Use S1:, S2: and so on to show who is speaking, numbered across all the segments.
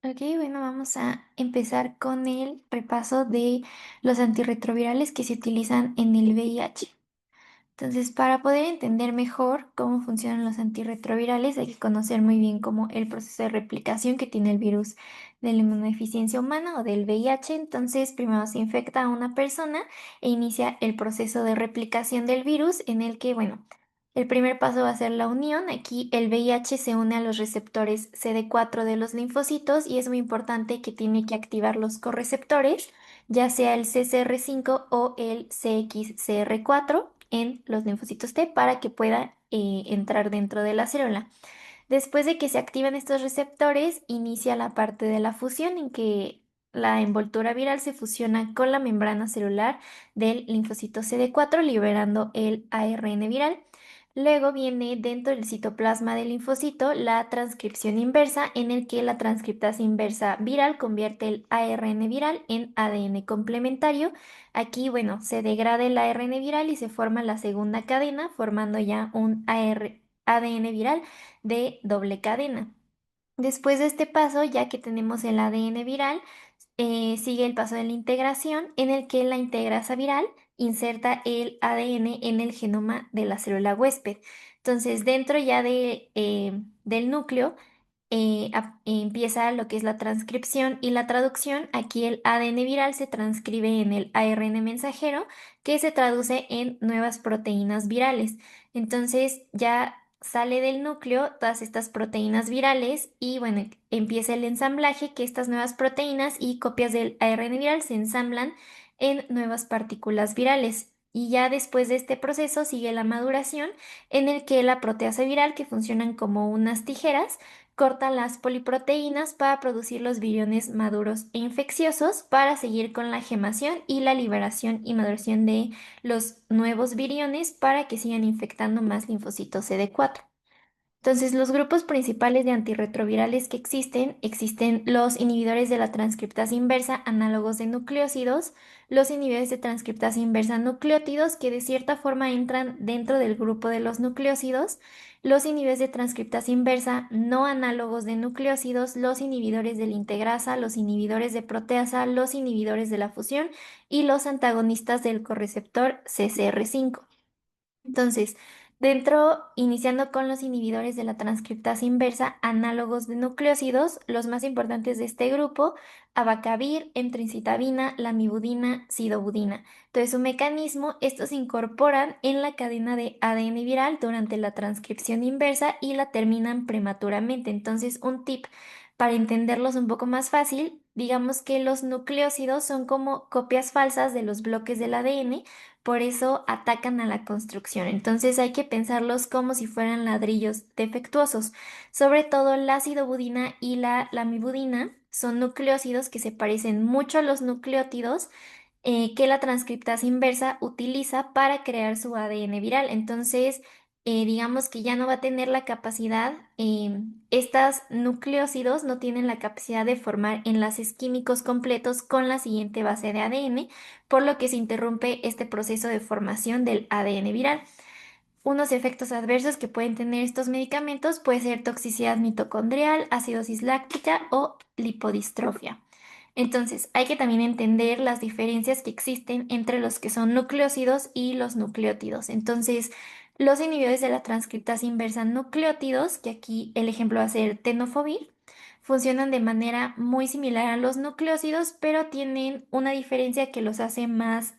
S1: Ok, bueno, vamos a empezar con el repaso de los antirretrovirales que se utilizan en el VIH. Entonces, para poder entender mejor cómo funcionan los antirretrovirales, hay que conocer muy bien cómo el proceso de replicación que tiene el virus de la inmunodeficiencia humana o del VIH. Entonces, primero se infecta a una persona e inicia el proceso de replicación del virus en el que, bueno, el primer paso va a ser la unión. Aquí el VIH se une a los receptores CD4 de los linfocitos y es muy importante que tiene que activar los correceptores, ya sea el CCR5 o el CXCR4 en los linfocitos T para que pueda entrar dentro de la célula. Después de que se activan estos receptores, inicia la parte de la fusión en que la envoltura viral se fusiona con la membrana celular del linfocito CD4, liberando el ARN viral. Luego viene dentro del citoplasma del linfocito la transcripción inversa, en el que la transcriptasa inversa viral convierte el ARN viral en ADN complementario. Aquí, bueno, se degrada el ARN viral y se forma la segunda cadena, formando ya un ADN viral de doble cadena. Después de este paso, ya que tenemos el ADN viral, sigue el paso de la integración en el que la integrasa viral inserta el ADN en el genoma de la célula huésped. Entonces, dentro ya del núcleo, empieza lo que es la transcripción y la traducción. Aquí el ADN viral se transcribe en el ARN mensajero, que se traduce en nuevas proteínas virales. Entonces, ya sale del núcleo todas estas proteínas virales y bueno, empieza el ensamblaje que estas nuevas proteínas y copias del ARN viral se ensamblan en nuevas partículas virales. Y ya después de este proceso sigue la maduración en el que la proteasa viral, que funcionan como unas tijeras, corta las poliproteínas para producir los viriones maduros e infecciosos para seguir con la gemación y la liberación y maduración de los nuevos viriones para que sigan infectando más linfocitos CD4. Entonces, los grupos principales de antirretrovirales que existen los inhibidores de la transcriptasa inversa, análogos de nucleósidos, los inhibidores de transcriptasa inversa nucleótidos, que de cierta forma entran dentro del grupo de los nucleósidos, los inhibidores de transcriptasa inversa no análogos de nucleósidos, los inhibidores de la integrasa, los inhibidores de proteasa, los inhibidores de la fusión y los antagonistas del correceptor CCR5. Entonces, iniciando con los inhibidores de la transcriptasa inversa, análogos de nucleósidos, los más importantes de este grupo, abacavir, emtricitabina, lamivudina, sidobudina. Entonces, su mecanismo, estos se incorporan en la cadena de ADN viral durante la transcripción inversa y la terminan prematuramente. Entonces, un tip para entenderlos un poco más fácil, digamos que los nucleósidos son como copias falsas de los bloques del ADN, por eso atacan a la construcción. Entonces hay que pensarlos como si fueran ladrillos defectuosos. Sobre todo la acidobudina y la lamivudina son nucleósidos que se parecen mucho a los nucleótidos que la transcriptasa inversa utiliza para crear su ADN viral. Entonces, digamos que ya no va a tener la capacidad, estas nucleósidos no tienen la capacidad de formar enlaces químicos completos con la siguiente base de ADN, por lo que se interrumpe este proceso de formación del ADN viral. Unos efectos adversos que pueden tener estos medicamentos puede ser toxicidad mitocondrial, acidosis láctica o lipodistrofia. Entonces, hay que también entender las diferencias que existen entre los que son nucleósidos y los nucleótidos. Entonces, los inhibidores de la transcriptasa inversa nucleótidos, que aquí el ejemplo va a ser tenofovir, funcionan de manera muy similar a los nucleósidos, pero tienen una diferencia que los hace más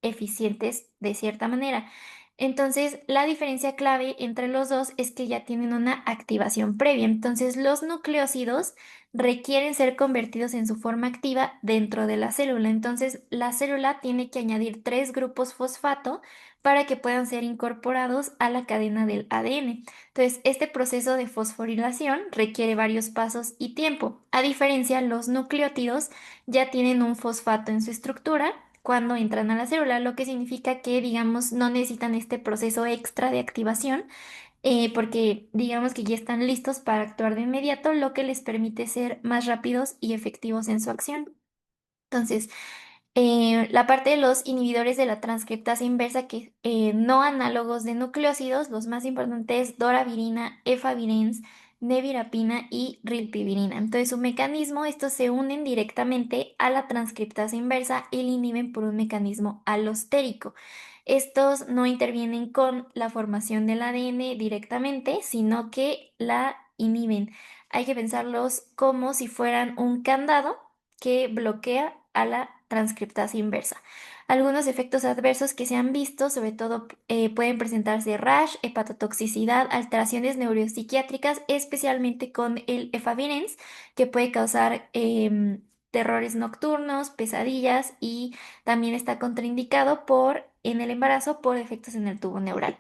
S1: eficientes de cierta manera. Entonces, la diferencia clave entre los dos es que ya tienen una activación previa. Entonces, los nucleósidos requieren ser convertidos en su forma activa dentro de la célula. Entonces, la célula tiene que añadir tres grupos fosfato para que puedan ser incorporados a la cadena del ADN. Entonces, este proceso de fosforilación requiere varios pasos y tiempo. A diferencia, los nucleótidos ya tienen un fosfato en su estructura cuando entran a la célula, lo que significa que, digamos, no necesitan este proceso extra de activación, porque digamos que ya están listos para actuar de inmediato, lo que les permite ser más rápidos y efectivos en su acción. Entonces, la parte de los inhibidores de la transcriptasa inversa, que no análogos de nucleósidos, los más importantes, doravirina, efavirenz, nevirapina y rilpivirina. Entonces, su mecanismo, estos se unen directamente a la transcriptasa inversa y la inhiben por un mecanismo alostérico. Estos no intervienen con la formación del ADN directamente, sino que la inhiben. Hay que pensarlos como si fueran un candado que bloquea a la transcriptasa inversa. Algunos efectos adversos que se han visto, sobre todo pueden presentarse rash, hepatotoxicidad, alteraciones neuropsiquiátricas, especialmente con el efavirenz, que puede causar terrores nocturnos, pesadillas y también está contraindicado en el embarazo por efectos en el tubo neural.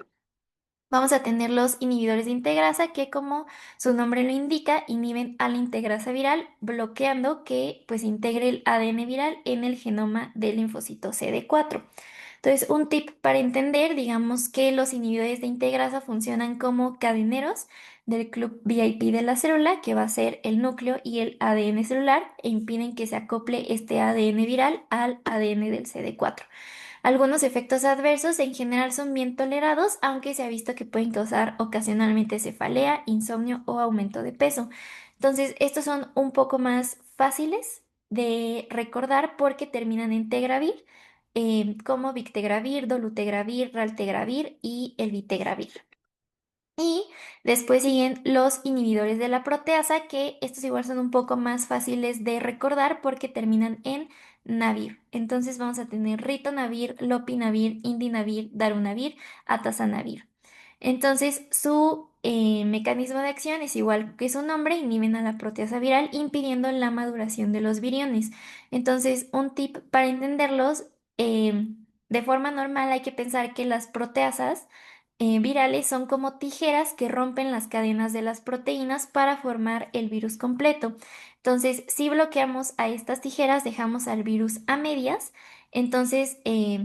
S1: Vamos a tener los inhibidores de integrasa que, como su nombre lo indica, inhiben a la integrasa viral, bloqueando que pues integre el ADN viral en el genoma del linfocito CD4. Entonces, un tip para entender, digamos que los inhibidores de integrasa funcionan como cadeneros del club VIP de la célula, que va a ser el núcleo y el ADN celular, e impiden que se acople este ADN viral al ADN del CD4. Algunos efectos adversos en general son bien tolerados, aunque se ha visto que pueden causar ocasionalmente cefalea, insomnio o aumento de peso. Entonces, estos son un poco más fáciles de recordar porque terminan en tegravir, como victegravir, dolutegravir, raltegravir y el vitegravir. Y después siguen los inhibidores de la proteasa, que estos igual son un poco más fáciles de recordar porque terminan en navir. Entonces vamos a tener ritonavir, lopinavir, indinavir, darunavir, atazanavir. Entonces su mecanismo de acción es igual que su nombre, inhiben a la proteasa viral impidiendo la maduración de los viriones. Entonces un tip para entenderlos, de forma normal hay que pensar que las proteasas virales son como tijeras que rompen las cadenas de las proteínas para formar el virus completo. Entonces, si bloqueamos a estas tijeras, dejamos al virus a medias. Entonces,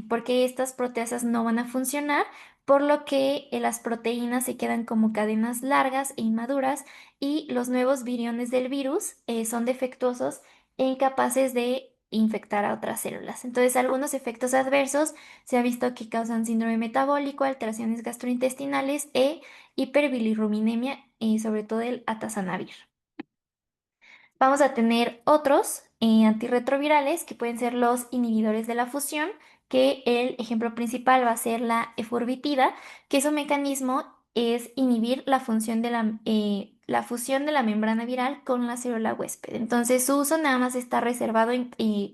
S1: porque estas proteasas no van a funcionar, por lo que las proteínas se quedan como cadenas largas e inmaduras y los nuevos viriones del virus son defectuosos e incapaces de infectar a otras células. Entonces, algunos efectos adversos se ha visto que causan síndrome metabólico, alteraciones gastrointestinales e hiperbilirrubinemia, sobre todo el atazanavir. Vamos a tener otros antirretrovirales que pueden ser los inhibidores de la fusión, que el ejemplo principal va a ser la efurbitida, que su mecanismo es inhibir la fusión de la membrana viral con la célula huésped. Entonces su uso nada más está reservado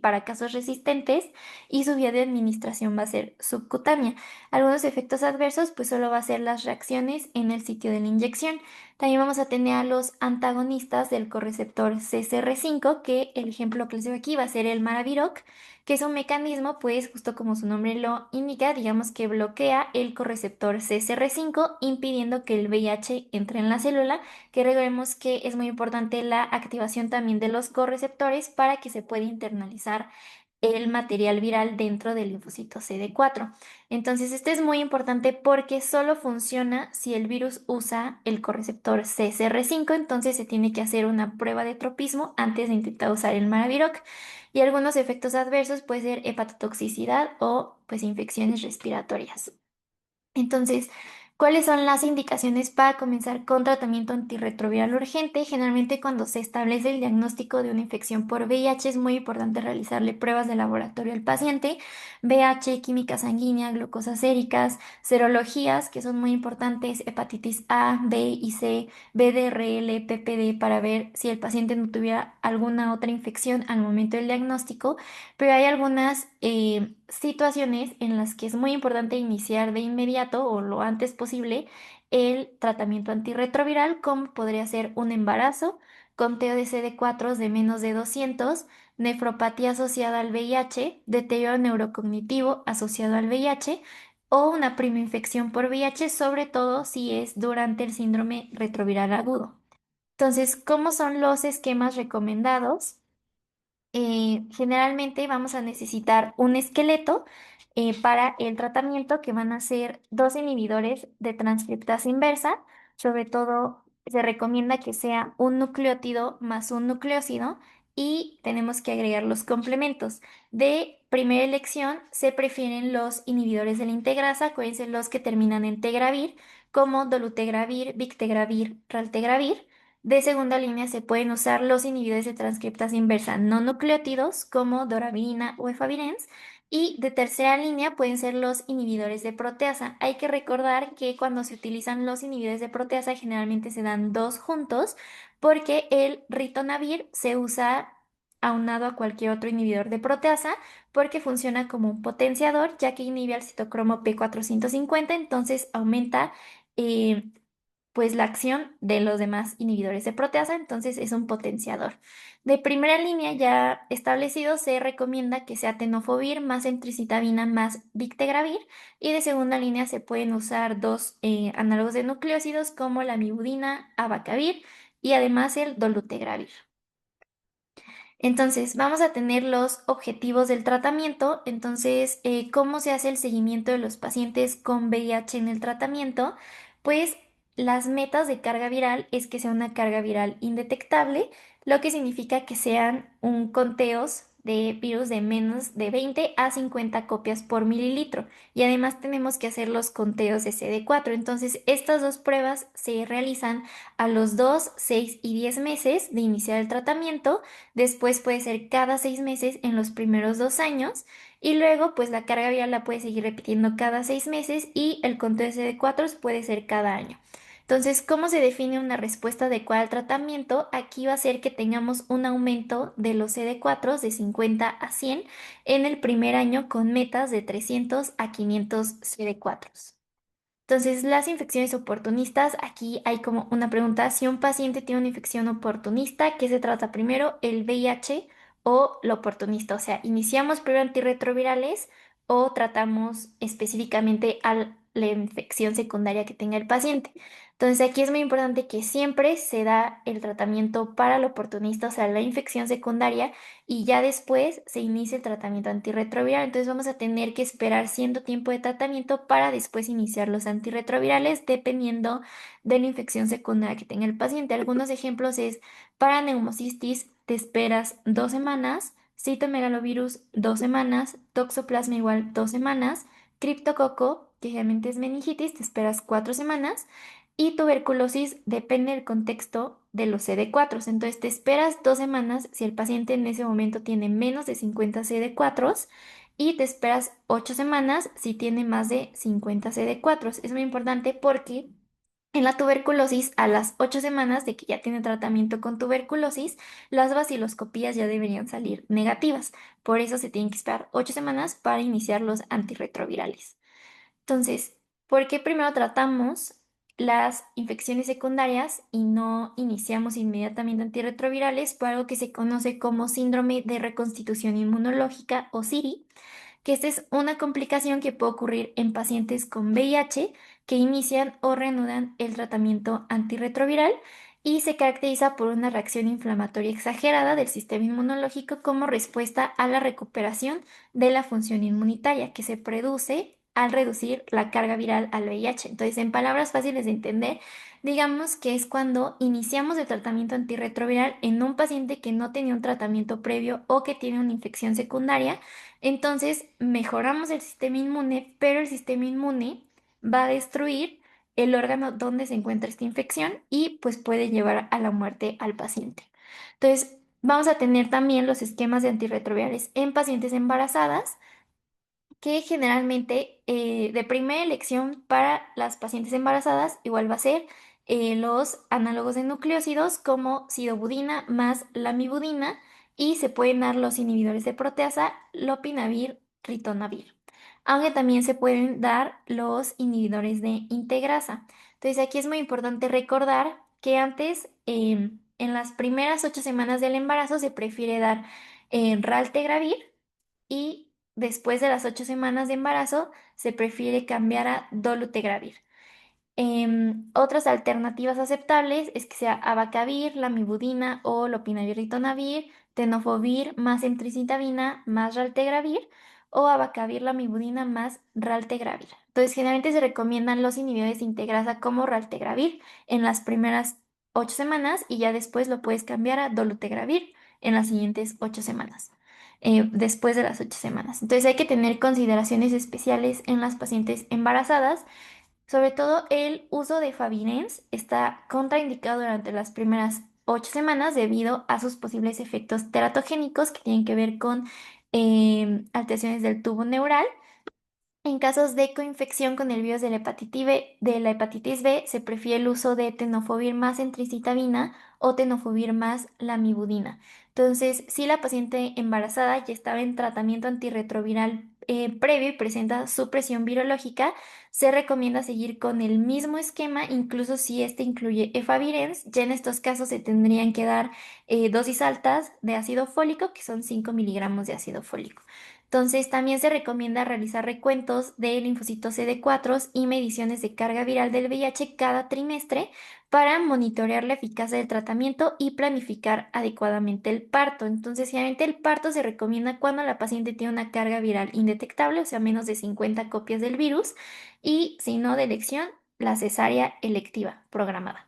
S1: para casos resistentes y su vía de administración va a ser subcutánea. Algunos efectos adversos pues solo va a ser las reacciones en el sitio de la inyección. También vamos a tener a los antagonistas del correceptor CCR5, que el ejemplo que les doy aquí va a ser el Maraviroc, que es un mecanismo, pues justo como su nombre lo indica, digamos que bloquea el correceptor CCR5, impidiendo que el VIH entre en la célula, que recordemos que es muy importante la activación también de los correceptores para que se pueda internalizar el material viral dentro del linfocito CD4. Entonces, este es muy importante porque solo funciona si el virus usa el correceptor CCR5, entonces se tiene que hacer una prueba de tropismo antes de intentar usar el Maraviroc. Y algunos efectos adversos puede ser hepatotoxicidad o pues infecciones respiratorias. Entonces, ¿cuáles son las indicaciones para comenzar con tratamiento antirretroviral urgente? Generalmente cuando se establece el diagnóstico de una infección por VIH es muy importante realizarle pruebas de laboratorio al paciente, VIH, química sanguínea, glucosas séricas, serologías que son muy importantes, hepatitis A, B y C, BDRL, PPD para ver si el paciente no tuviera alguna otra infección al momento del diagnóstico, pero hay algunas situaciones en las que es muy importante iniciar de inmediato o lo antes posible el tratamiento antirretroviral, como podría ser un embarazo, conteo de CD4 de menos de 200, nefropatía asociada al VIH, deterioro neurocognitivo asociado al VIH o una prima infección por VIH, sobre todo si es durante el síndrome retroviral agudo. Entonces, ¿cómo son los esquemas recomendados? Generalmente vamos a necesitar un esqueleto para el tratamiento que van a ser dos inhibidores de transcriptasa inversa. Sobre todo se recomienda que sea un nucleótido más un nucleósido y tenemos que agregar los complementos. De primera elección se prefieren los inhibidores de la integrasa, acuérdense los que terminan en tegravir, como dolutegravir, victegravir, raltegravir. De segunda línea se pueden usar los inhibidores de transcriptasa inversa no nucleótidos como doravirina o efavirenz. Y de tercera línea pueden ser los inhibidores de proteasa. Hay que recordar que cuando se utilizan los inhibidores de proteasa generalmente se dan dos juntos porque el ritonavir se usa aunado a cualquier otro inhibidor de proteasa porque funciona como un potenciador ya que inhibe al citocromo P450, entonces aumenta eh, pues la acción de los demás inhibidores de proteasa, entonces es un potenciador. De primera línea ya establecido se recomienda que sea tenofovir más entricitabina más victegravir y de segunda línea se pueden usar dos análogos de nucleósidos como la mibudina, abacavir y además el dolutegravir. Entonces, vamos a tener los objetivos del tratamiento. Entonces, ¿cómo se hace el seguimiento de los pacientes con VIH en el tratamiento? Pues las metas de carga viral es que sea una carga viral indetectable, lo que significa que sean un conteos de virus de menos de 20 a 50 copias por mililitro. Y además tenemos que hacer los conteos de CD4. Entonces, estas dos pruebas se realizan a los 2, 6 y 10 meses de iniciar el tratamiento. Después puede ser cada 6 meses en los primeros 2 años y luego pues la carga viral la puede seguir repitiendo cada 6 meses y el conteo de CD4 puede ser cada año. Entonces, ¿cómo se define una respuesta adecuada al tratamiento? Aquí va a ser que tengamos un aumento de los CD4 de 50 a 100 en el primer año con metas de 300 a 500 CD4. Entonces, las infecciones oportunistas, aquí hay como una pregunta, si un paciente tiene una infección oportunista, ¿qué se trata primero, el VIH o lo oportunista? O sea, ¿iniciamos primero antirretrovirales o tratamos específicamente a la infección secundaria que tenga el paciente? Entonces, aquí es muy importante que siempre se da el tratamiento para lo oportunista, o sea, la infección secundaria, y ya después se inicia el tratamiento antirretroviral. Entonces vamos a tener que esperar cierto tiempo de tratamiento para después iniciar los antirretrovirales dependiendo de la infección secundaria que tenga el paciente. Algunos ejemplos es para neumocistis te esperas 2 semanas, citomegalovirus 2 semanas, toxoplasma igual 2 semanas, criptococo, que generalmente es meningitis, te esperas 4 semanas. Y tuberculosis depende del contexto de los CD4. Entonces te esperas 2 semanas si el paciente en ese momento tiene menos de 50 CD4 y te esperas 8 semanas si tiene más de 50 CD4. Es muy importante porque en la tuberculosis, a las 8 semanas de que ya tiene tratamiento con tuberculosis, las vaciloscopías ya deberían salir negativas. Por eso se tienen que esperar 8 semanas para iniciar los antirretrovirales. Entonces, ¿por qué primero tratamos las infecciones secundarias y no iniciamos inmediatamente antirretrovirales por algo que se conoce como síndrome de reconstitución inmunológica o SIRI? Que esta es una complicación que puede ocurrir en pacientes con VIH que inician o reanudan el tratamiento antirretroviral y se caracteriza por una reacción inflamatoria exagerada del sistema inmunológico como respuesta a la recuperación de la función inmunitaria que se produce al reducir la carga viral al VIH. Entonces, en palabras fáciles de entender, digamos que es cuando iniciamos el tratamiento antirretroviral en un paciente que no tenía un tratamiento previo o que tiene una infección secundaria. Entonces mejoramos el sistema inmune, pero el sistema inmune va a destruir el órgano donde se encuentra esta infección y pues puede llevar a la muerte al paciente. Entonces vamos a tener también los esquemas de antirretrovirales en pacientes embarazadas que generalmente de primera elección para las pacientes embarazadas igual va a ser los análogos de nucleósidos como sidobudina más lamivudina y se pueden dar los inhibidores de proteasa, lopinavir, ritonavir. Aunque también se pueden dar los inhibidores de integrasa. Entonces aquí es muy importante recordar que antes, en las primeras 8 semanas del embarazo, se prefiere dar raltegravir y después de las 8 semanas de embarazo se prefiere cambiar a dolutegravir. Otras alternativas aceptables es que sea abacavir, lamivudina o lopinavir ritonavir, tenofovir más emtricitabina más raltegravir o abacavir, lamivudina más raltegravir. Entonces, generalmente se recomiendan los inhibidores de integrasa como raltegravir en las primeras 8 semanas y ya después lo puedes cambiar a dolutegravir en las siguientes 8 semanas. Después de las 8 semanas. Entonces hay que tener consideraciones especiales en las pacientes embarazadas Sobre todo el uso de Favirenz está contraindicado durante las primeras 8 semanas debido a sus posibles efectos teratogénicos que tienen que ver con alteraciones del tubo neural. En casos de coinfección con el virus de la hepatitis B, se prefiere el uso de tenofovir más entricitabina o tenofovir más lamivudina. Entonces, si la paciente embarazada ya estaba en tratamiento antirretroviral previo y presenta supresión virológica, se recomienda seguir con el mismo esquema, incluso si este incluye efavirenz. Ya en estos casos se tendrían que dar dosis altas de ácido fólico, que son 5 miligramos de ácido fólico. Entonces, también se recomienda realizar recuentos de linfocitos CD4 y mediciones de carga viral del VIH cada trimestre para monitorear la eficacia del tratamiento y planificar adecuadamente el parto. Entonces, generalmente el parto se recomienda cuando la paciente tiene una carga viral indetectable, o sea, menos de 50 copias del virus, y si no de elección, la cesárea electiva programada.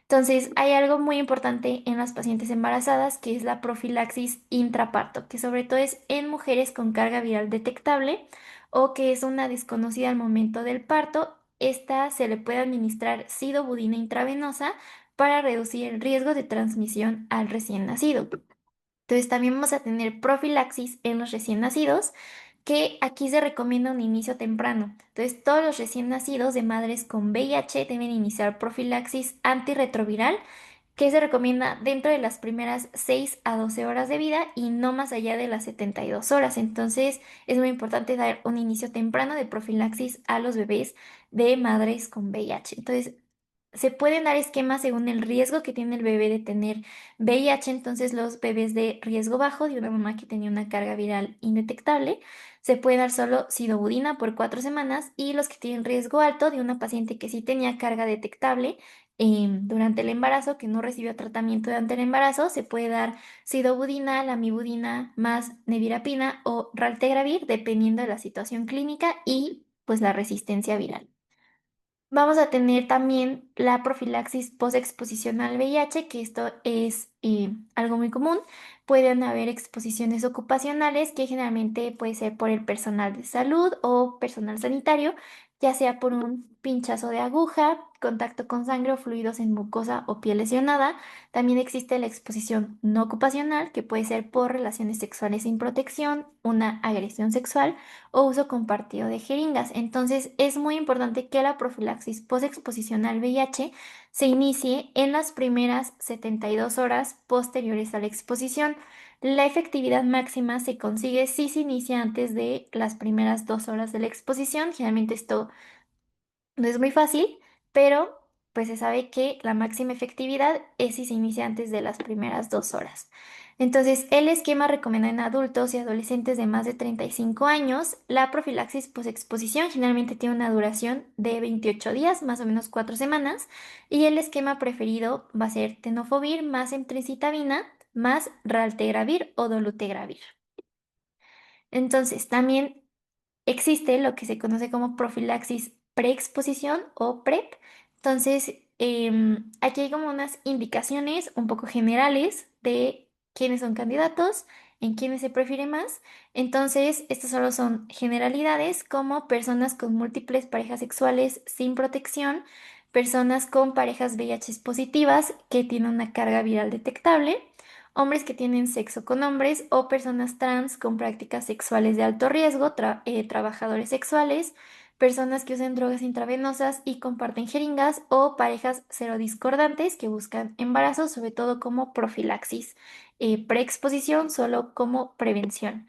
S1: Entonces, hay algo muy importante en las pacientes embarazadas que es la profilaxis intraparto, que sobre todo es en mujeres con carga viral detectable o que es una desconocida al momento del parto. Esta se le puede administrar sidobudina intravenosa para reducir el riesgo de transmisión al recién nacido. Entonces también vamos a tener profilaxis en los recién nacidos, que aquí se recomienda un inicio temprano. Entonces todos los recién nacidos de madres con VIH deben iniciar profilaxis antirretroviral, que se recomienda dentro de las primeras 6 a 12 horas de vida y no más allá de las 72 horas. Entonces es muy importante dar un inicio temprano de profilaxis a los bebés de madres con VIH. Entonces se pueden dar esquemas según el riesgo que tiene el bebé de tener VIH. Entonces los bebés de riesgo bajo de una mamá que tenía una carga viral indetectable se puede dar solo sidobudina por 4 semanas, y los que tienen riesgo alto de una paciente que sí tenía carga detectable durante el embarazo, que no recibió tratamiento durante el embarazo, se puede dar sidobudina, lamivudina más nevirapina o raltegravir dependiendo de la situación clínica y pues la resistencia viral. Vamos a tener también la profilaxis postexposición al VIH, que esto es algo muy común. Pueden haber exposiciones ocupacionales que generalmente puede ser por el personal de salud o personal sanitario, ya sea por un pinchazo de aguja, contacto con sangre o fluidos en mucosa o piel lesionada. También existe la exposición no ocupacional, que puede ser por relaciones sexuales sin protección, una agresión sexual o uso compartido de jeringas. Entonces, es muy importante que la profilaxis postexposición al VIH se inicie en las primeras 72 horas posteriores a la exposición. La efectividad máxima se consigue si se inicia antes de las primeras 2 horas de la exposición. Generalmente esto no es muy fácil, pero pues se sabe que la máxima efectividad es si se inicia antes de las primeras 2 horas. Entonces, el esquema recomienda en adultos y adolescentes de más de 35 años. La profilaxis posexposición generalmente tiene una duración de 28 días, más o menos 4 semanas, y el esquema preferido va a ser tenofovir más emtricitabina más raltegravir o dolutegravir. Entonces, también existe lo que se conoce como profilaxis preexposición o PrEP. Entonces, aquí hay como unas indicaciones un poco generales de quiénes son candidatos, en quiénes se prefiere más. Entonces, estas solo son generalidades como personas con múltiples parejas sexuales sin protección, personas con parejas VIH positivas que tienen una carga viral detectable, hombres que tienen sexo con hombres o personas trans con prácticas sexuales de alto riesgo, trabajadores sexuales, personas que usan drogas intravenosas y comparten jeringas o parejas serodiscordantes que buscan embarazo, sobre todo como profilaxis, preexposición solo como prevención.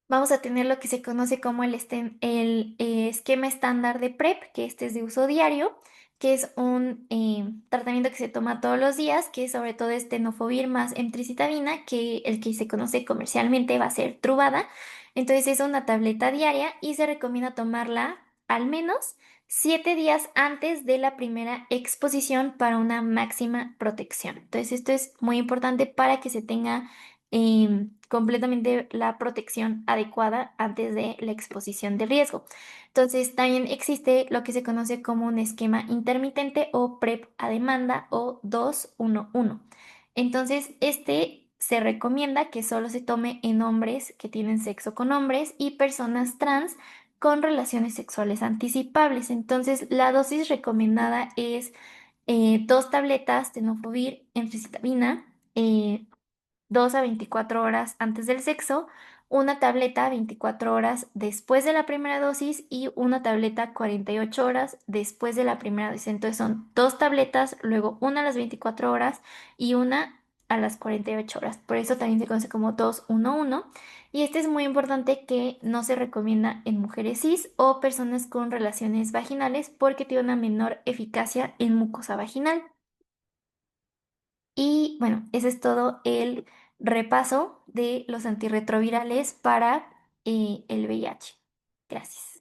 S1: Vamos a tener lo que se conoce como el esquema estándar de PrEP, que este es de uso diario, que es un tratamiento que se toma todos los días, que sobre todo es tenofovir más emtricitabina, que el que se conoce comercialmente va a ser Truvada. Entonces es una tableta diaria y se recomienda tomarla al menos 7 días antes de la primera exposición para una máxima protección. Entonces esto es muy importante para que se tenga completamente la protección adecuada antes de la exposición de riesgo. Entonces, también existe lo que se conoce como un esquema intermitente o PrEP a demanda o 2-1-1. Entonces, este se recomienda que solo se tome en hombres que tienen sexo con hombres y personas trans con relaciones sexuales anticipables. Entonces, la dosis recomendada es 2 tabletas de tenofovir en fecitabina, 2 a 24 horas antes del sexo, una tableta 24 horas después de la primera dosis y una tableta 48 horas después de la primera dosis. Entonces son 2 tabletas, luego una a las 24 horas y una a las 48 horas. Por eso también se conoce como 2-1-1. Y este es muy importante, que no se recomienda en mujeres cis o personas con relaciones vaginales porque tiene una menor eficacia en mucosa vaginal. Y bueno, ese es todo el repaso de los antirretrovirales para el VIH. Gracias.